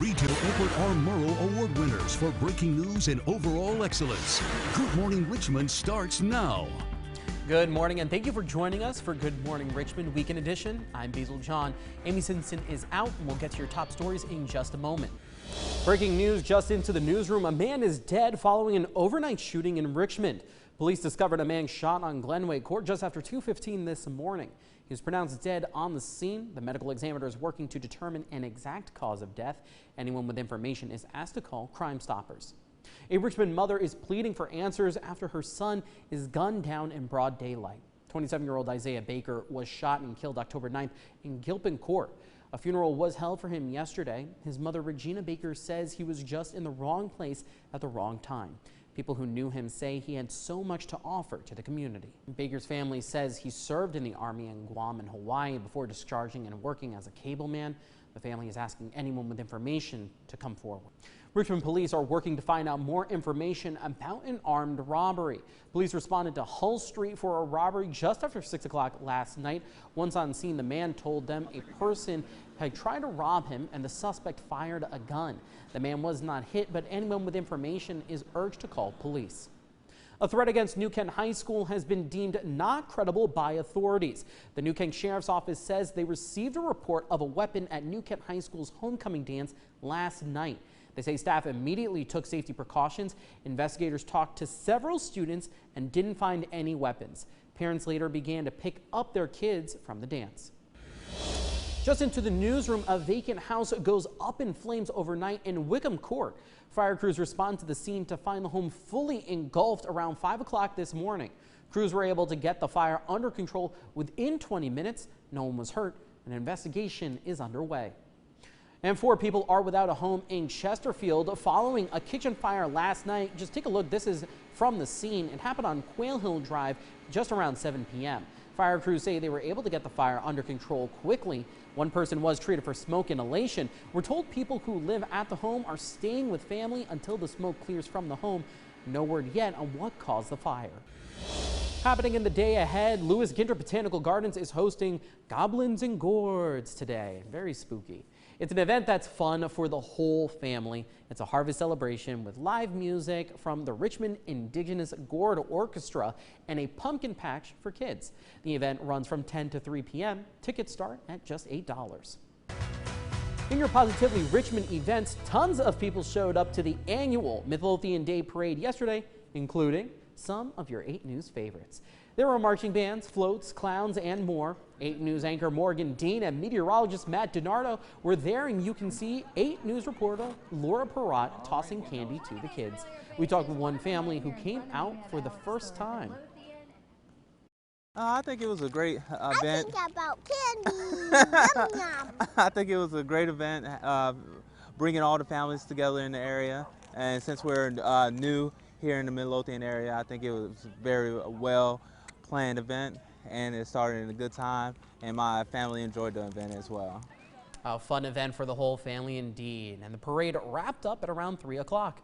Regional Edward R. Murrow Award winners for breaking news and overall excellence. Good Morning Richmond starts now. Good morning and thank you for joining us for Good Morning Richmond Weekend Edition. I'm Basil John. Amy Simpson is out and we'll get to your top stories in just a moment. Breaking news just into the newsroom. A man is dead following an overnight shooting in Richmond. Police discovered a man shot on Glenway Court just after 2:15 this morning. He was pronounced dead on the scene. The medical examiner is working to determine an exact cause of death. Anyone with information is asked to call Crime Stoppers. A Richmond mother is pleading for answers after her son is gunned down in broad daylight. 27-year-old Isaiah Baker was shot and killed October 9th in Gilpin Court. A funeral was held for him yesterday. His mother, Regina Baker, says he was just in the wrong place at the wrong time. People who knew him say he had so much to offer to the community. Baker's family says he served in the Army in Guam and Hawaii before discharging and working as a cable man. The family is asking anyone with information to come forward. Richmond police are working to find out more information about an armed robbery. Police responded to Hull Street for a robbery just after 6 o'clock last night. Once on scene, the man told them a person had tried to rob him and the suspect fired a gun. The man was not hit, but anyone with information is urged to call police. A threat against New Kent High School has been deemed not credible by authorities. The New Kent Sheriff's Office says they received a report of a weapon at New Kent High School's homecoming dance last night. They say staff immediately took safety precautions. Investigators talked to several students and didn't find any weapons. Parents later began to pick up their kids from the dance. Just into the newsroom, a vacant house goes up in flames overnight in Wickham Court. Fire crews respond to the scene to find the home fully engulfed around 5 o'clock this morning. Crews were able to get the fire under control within 20 minutes. No one was hurt. An investigation is underway. And 4 people are without a home in Chesterfield following a kitchen fire last night. Just take a look. This is from the scene. It happened on Quail Hill Drive just around 7 p.m. Fire crews say they were able to get the fire under control quickly. One person was treated for smoke inhalation. We're told people who live at the home are staying with family until the smoke clears from the home. No word yet on what caused the fire. Happening in the day ahead, Lewis Ginter Botanical Gardens is hosting Goblins and Gourds today. Very spooky. It's an event that's fun for the whole family. It's a harvest celebration with live music from the Richmond Indigenous Gourd Orchestra and a pumpkin patch for kids. The event runs from 10 to 3 p.m. Tickets start at just $8. In your Positively Richmond events, tons of people showed up to the annual Midlothian Day Parade yesterday, including some of your 8 News favorites. There were marching bands, floats, clowns, and more. 8 News anchor Morgan Dean and meteorologist Matt DiNardo were there, and you can see 8 News reporter Laura Perrott tossing candy to the kids. We talked with one family who came out for the first time. I think it was a great event. I think about candy. Yum, yum. I think it was a great event, bringing all the families together in the area. And since we're new here in the Midlothian area, I think it was a very well planned event, and it started in a good time, and my family enjoyed the event as well. A fun event for the whole family indeed, and the parade wrapped up at around 3 o'clock.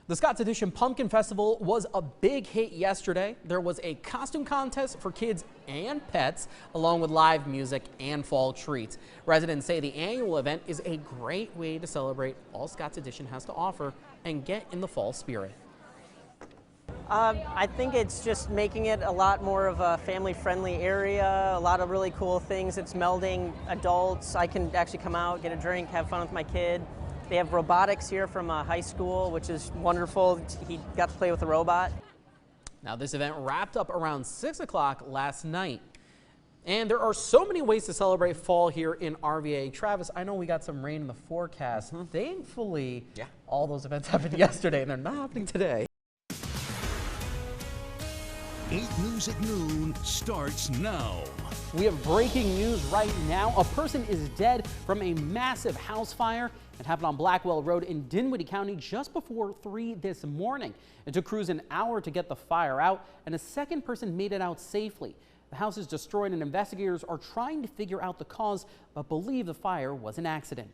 The Scott's Edition Pumpkin Festival was a big hit yesterday. There was a costume contest for kids and pets, along with live music and fall treats. Residents say the annual event is a great way to celebrate all Scott's Edition has to offer and get in the fall spirit. I think it's just making it a lot more of a family-friendly area, a lot of really cool things. It's melding adults. I can actually come out, get a drink, have fun with my kid. They have robotics here from high school, which is wonderful. He got to play with a robot. Now, this event wrapped up around 6 o'clock last night. And there are so many ways to celebrate fall here in RVA. Travis, I know we got some rain in the forecast. Thankfully, all those events happened yesterday, and they're not happening today. 8 News at noon starts now. We have breaking news right now. A person is dead from a massive house fire. It happened on Blackwell Road in Dinwiddie County just before 3 this morning. It took crews an hour to get the fire out, and a second person made it out safely. The house is destroyed, and investigators are trying to figure out the cause, but believe the fire was an accident.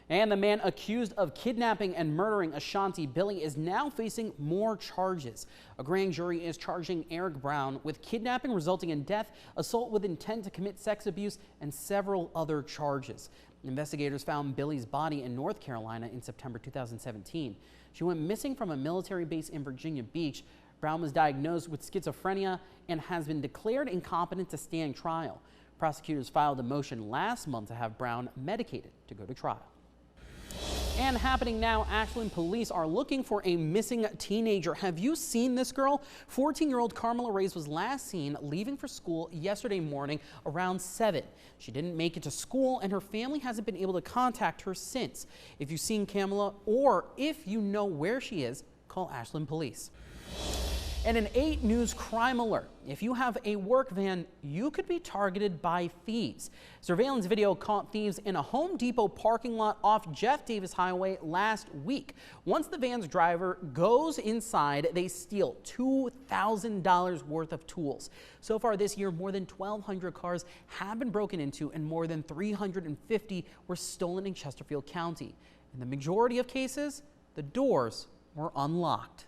And the man accused of kidnapping and murdering Ashanti Billy is now facing more charges. A grand jury is charging Eric Brown with kidnapping resulting in death, assault with intent to commit sex abuse, and several other charges. Investigators found Billy's body in North Carolina in September 2017. She went missing from a military base in Virginia Beach. Brown was diagnosed with schizophrenia and has been declared incompetent to stand trial. Prosecutors filed a motion last month to have Brown medicated to go to trial. And happening now, Ashland police are looking for a missing teenager. Have you seen this girl? 14-year-old Carmela Reyes was last seen leaving for school yesterday morning around 7. She didn't make it to school and her family hasn't been able to contact her since. If you've seen Carmela or if you know where she is, call Ashland police. And an 8 News crime alert. If you have a work van, you could be targeted by thieves. Surveillance video caught thieves in a Home Depot parking lot off Jeff Davis Highway last week. Once the van's driver goes inside, they steal $2,000 worth of tools. So far this year, more than 1,200 cars have been broken into and more than 350 were stolen in Chesterfield County. In the majority of cases, the doors were unlocked.